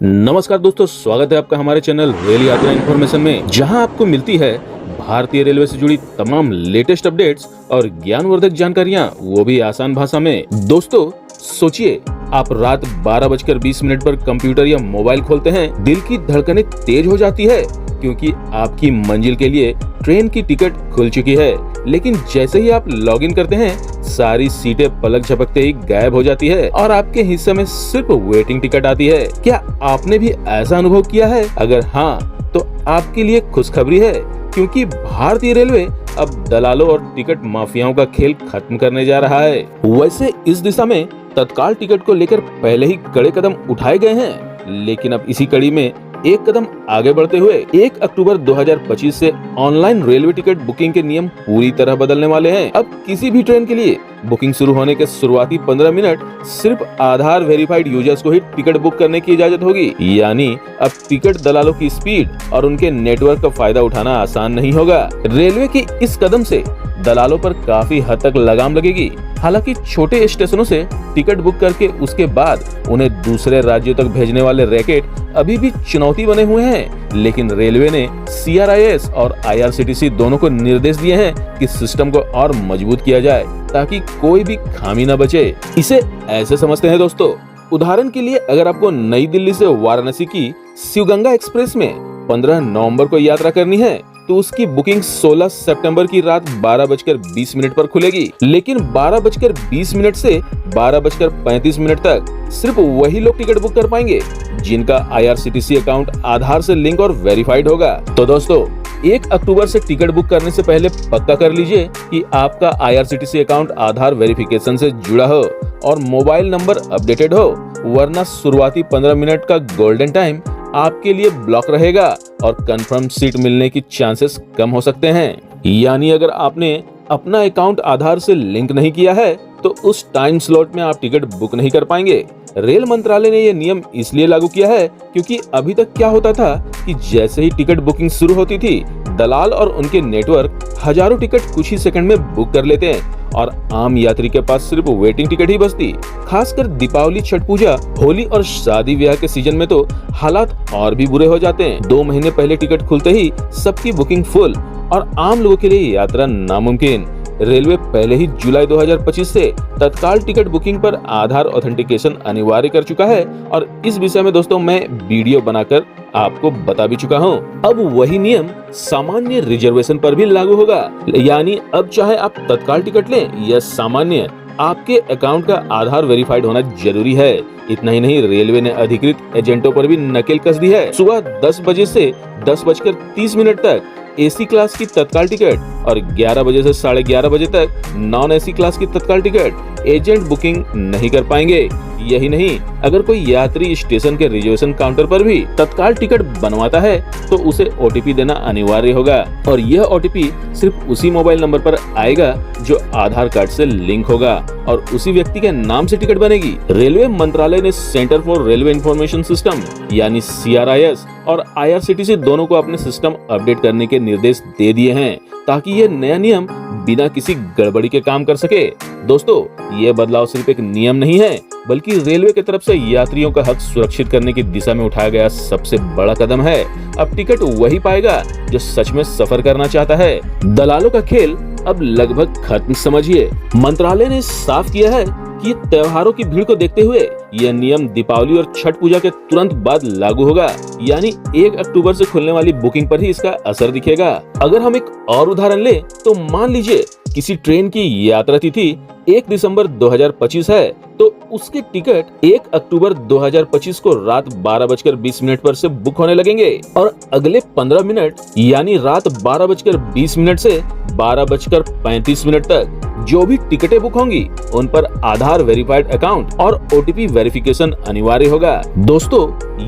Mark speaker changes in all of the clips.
Speaker 1: नमस्कार दोस्तों, स्वागत है आपका हमारे चैनल रेल यात्रा इन्फॉर्मेशन में, जहां आपको मिलती है भारतीय रेलवे से जुड़ी तमाम लेटेस्ट अपडेट्स और ज्ञानवर्धक जानकारियां, वो भी आसान भाषा में। दोस्तों सोचिए, आप रात 12:20 पर कंप्यूटर या मोबाइल खोलते हैं, दिल की धड़कनें तेज हो जाती है क्योंकि आपकी मंजिल के लिए ट्रेन की टिकट खुल चुकी है। लेकिन जैसे ही आप लॉगिन करते हैं, सारी सीटें पलक झपकते ही गायब हो जाती है और आपके हिस्से में सिर्फ वेटिंग टिकट आती है। क्या आपने भी ऐसा अनुभव किया है? अगर हाँ, तो आपके लिए खुशखबरी है, क्योंकि भारतीय रेलवे अब दलालों और टिकट माफियाओं का खेल खत्म करने जा रहा है। वैसे इस दिशा में तत्काल टिकट को लेकर पहले ही कड़े कदम उठाए गए हैं, लेकिन अब इसी कड़ी में एक कदम आगे बढ़ते हुए 1 अक्टूबर 2025 से ऑनलाइन रेलवे टिकट बुकिंग के नियम पूरी तरह बदलने वाले हैं। अब किसी भी ट्रेन के लिए बुकिंग शुरू होने के शुरुआती 15 मिनट सिर्फ आधार वेरीफाइड यूजर्स को ही टिकट बुक करने की इजाजत होगी। यानी अब टिकट दलालों की स्पीड और उनके नेटवर्क का फायदा उठाना आसान नहीं होगा। रेलवे के इस कदम से दलालों पर काफी हद तक लगाम लगेगी। हालांकि छोटे स्टेशनों से टिकट बुक करके उसके बाद उन्हें दूसरे राज्यों तक भेजने वाले रैकेट अभी भी चुनौती बने हुए हैं, लेकिन रेलवे ने CRIS और IRCTC दोनों को निर्देश दिए हैं कि सिस्टम को और मजबूत किया जाए ताकि कोई भी खामी न बचे। इसे ऐसे समझते हैं दोस्तों, उदाहरण के लिए अगर आपको नई दिल्ली से वाराणसी की शिवगंगा एक्सप्रेस में 15 नवंबर को यात्रा करनी है, तो उसकी बुकिंग 16 सितंबर की रात 12:20 पर खुलेगी। लेकिन 12:20 से 12:35 तक सिर्फ वही लोग टिकट बुक कर पाएंगे जिनका IRCTC अकाउंट आधार से लिंक और वेरीफाइड होगा। तो दोस्तों, 1 अक्टूबर से टिकट बुक करने से पहले पक्का कर लीजिए कि आपका IRCTC अकाउंट आधार वेरिफिकेशन से जुड़ा हो और मोबाइल नंबर अपडेटेड हो, वरना शुरुआती 15 मिनट का गोल्डन टाइम आपके लिए ब्लॉक रहेगा और कंफर्म सीट मिलने की चांसेस कम हो सकते हैं। यानी अगर आपने अपना अकाउंट आधार से लिंक नहीं किया है, तो उस टाइम स्लॉट में आप टिकट बुक नहीं कर पाएंगे। रेल मंत्रालय ने यह नियम इसलिए लागू किया है क्योंकि अभी तक क्या होता था कि जैसे ही टिकट बुकिंग शुरू होती थी, दलाल और उनके नेटवर्क हजारों टिकट कुछ ही सेकंड में बुक कर लेते हैं और आम यात्री के पास सिर्फ वेटिंग टिकट ही बचती। खासकर दीपावली, छठ पूजा, होली और शादी ब्याह के सीजन में तो हालात और भी बुरे हो जाते हैं। 2 महीने पहले टिकट खुलते ही सबकी बुकिंग फुल और आम लोगों के लिए यात्रा नामुमकिन। रेलवे पहले ही जुलाई 2025 से तत्काल टिकट बुकिंग पर आधार ऑथेंटिकेशन अनिवार्य कर चुका है और इस विषय में दोस्तों मैं वीडियो बनाकर आपको बता भी चुका हूं। अब वही नियम सामान्य रिजर्वेशन पर भी लागू होगा। यानी अब चाहे आप तत्काल टिकट लें या सामान्य, आपके अकाउंट का आधार वेरीफाइड होना जरूरी है। इतना ही नहीं, रेलवे ने अधिकृत एजेंटों पर भी नकेल कस दी है। सुबह 10 बजे से 10:30 तक AC क्लास की तत्काल टिकट और 11 बजे से 11:30 बजे तक नॉन AC क्लास की तत्काल टिकट एजेंट बुकिंग नहीं कर पाएंगे। यही नहीं, अगर कोई यात्री स्टेशन के रिजर्वेशन काउंटर पर भी तत्काल टिकट बनवाता है तो उसे OTP देना अनिवार्य होगा और यह OTP सिर्फ उसी मोबाइल नंबर पर आएगा जो आधार कार्ड से लिंक होगा और उसी व्यक्ति के नाम से टिकट बनेगी। रेलवे मंत्रालय ने centre for railway information system यानी CRIS और IRCTC दोनों को अपने सिस्टम अपडेट करने के निर्देश दे दिए हैं ताकि ये नया नियम बिना किसी गड़बड़ी के काम कर सके। दोस्तों, ये बदलाव सिर्फ एक नियम नहीं है, बल्कि रेलवे की तरफ से यात्रियों का हक सुरक्षित करने की दिशा में उठाया गया सबसे बड़ा कदम है। अब टिकट वही पाएगा जो सच में सफर करना चाहता है। दलालों का खेल अब लगभग खत्म समझिए। मंत्रालय ने साफ किया है कि त्योहारों की भीड़ को देखते हुए यह नियम दीपावली और छठ पूजा के तुरंत बाद लागू होगा। यानी 1 अक्टूबर से खुलने वाली बुकिंग पर ही इसका असर दिखेगा। अगर हम एक और उदाहरण लें, तो मान लीजिए किसी ट्रेन की यात्रा तिथि 1 दिसंबर 2025 है, तो उसके टिकट 1 अक्टूबर 2025 को रात 12:20 पर से बुक होने लगेंगे और अगले 15 मिनट यानी रात 12:20 से 12:35 तक जो भी टिकटें बुक होंगी उन पर आधार वेरीफाइड अकाउंट और OTP वेरिफिकेशन अनिवार्य होगा। दोस्तों,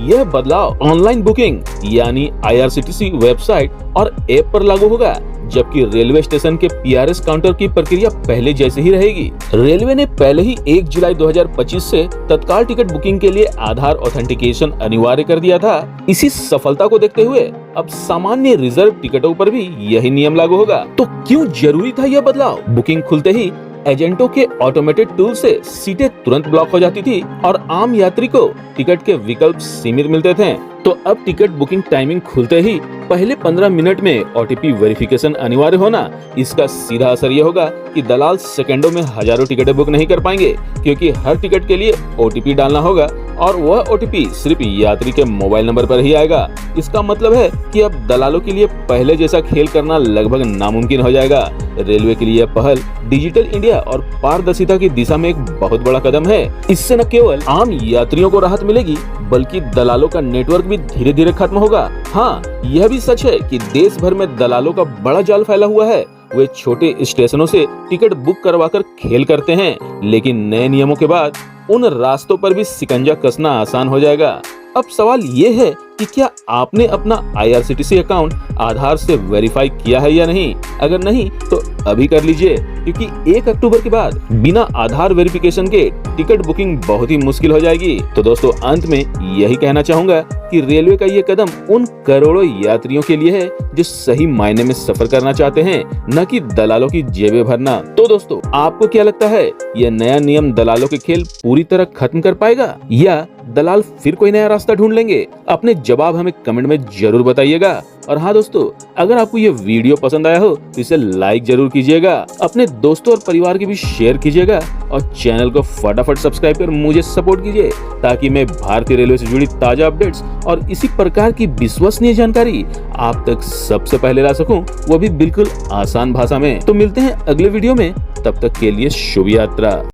Speaker 1: यह बदलाव ऑनलाइन बुकिंग यानी IRCTC वेबसाइट और ऐप पर लागू होगा, जबकि रेलवे स्टेशन के PRS काउंटर की प्रक्रिया पहले जैसे ही रहेगी। रेलवे ने पहले ही 1 जुलाई 2025 से तत्काल टिकट बुकिंग के लिए आधार ऑथेंटिकेशन अनिवार्य कर दिया था। इसी सफलता को देखते हुए अब सामान्य रिजर्व टिकटों पर भी यही नियम लागू होगा। तो क्यों जरूरी था यह बदलाव? बुकिंग खुलते ही एजेंटों के ऑटोमेटेड टूल से सीटें तुरंत ब्लॉक हो जाती थी और आम यात्री को टिकट के विकल्प सीमित मिलते थे। तो अब टिकट बुकिंग टाइमिंग खुलते ही पहले 15 मिनट में ओटीपी वेरिफिकेशन अनिवार्य होना, इसका सीधा असर ये होगा कि दलाल सेकंडों में हजारों टिकटें बुक नहीं कर पाएंगे, क्योंकि हर टिकट के लिए ओटीपी डालना होगा और वह ओटीपी सिर्फ यात्री के मोबाइल नंबर पर ही आएगा। इसका मतलब है कि अब दलालों के लिए पहले जैसा खेल करना लगभग नामुमकिन हो जाएगा। रेलवे के लिए यह पहल डिजिटल इंडिया और पारदर्शिता की दिशा में एक बहुत बड़ा कदम है। इससे न केवल आम यात्रियों को राहत मिलेगी, बल्कि दलालों का नेटवर्क भी धीरे धीरे खत्म होगा। हाँ, यह भी सच है कि देश भर में दलालों का बड़ा जाल फैला हुआ है। वे छोटे स्टेशनों से टिकट बुक करवाकर खेल करते हैं, लेकिन नए नियमों के बाद उन रास्तों पर भी शिकंजा कसना आसान हो जाएगा। अब सवाल ये है कि क्या आपने अपना IRCTC अकाउंट आधार से वेरीफाई किया है या नहीं? अगर नहीं तो अभी कर लीजिए, क्योंकि 1 अक्टूबर के बाद बिना आधार वेरिफिकेशन के टिकट बुकिंग बहुत ही मुश्किल हो जाएगी। तो दोस्तों, अंत में यही कहना चाहूंगा कि रेलवे का ये कदम उन करोड़ों यात्रियों के लिए है जो सही मायने में सफर करना चाहते हैं, न कि दलालों की जेबें भरना। तो दोस्तों, आपको क्या लगता है, यह नया नियम दलालों के खेल पूरी तरह खत्म कर पाएगा या दलाल फिर कोई नया रास्ता ढूंढ लेंगे? अपने जवाब हमें कमेंट में जरूर बताइएगा। और हाँ दोस्तों, अगर आपको ये वीडियो पसंद आया हो तो इसे लाइक जरूर कीजिएगा, अपने दोस्तों और परिवार के भी शेयर कीजिएगा और चैनल को फटाफट सब्सक्राइब कर मुझे सपोर्ट कीजिए, ताकि मैं भारतीय रेलवे से जुड़ी ताजा अपडेट्स और इसी प्रकार की विश्वसनीय जानकारी आप तक सबसे पहले ला सकूं, वो भी बिल्कुल आसान भाषा में। तो मिलते हैं अगले वीडियो में, तब तक के लिए शुभ यात्रा।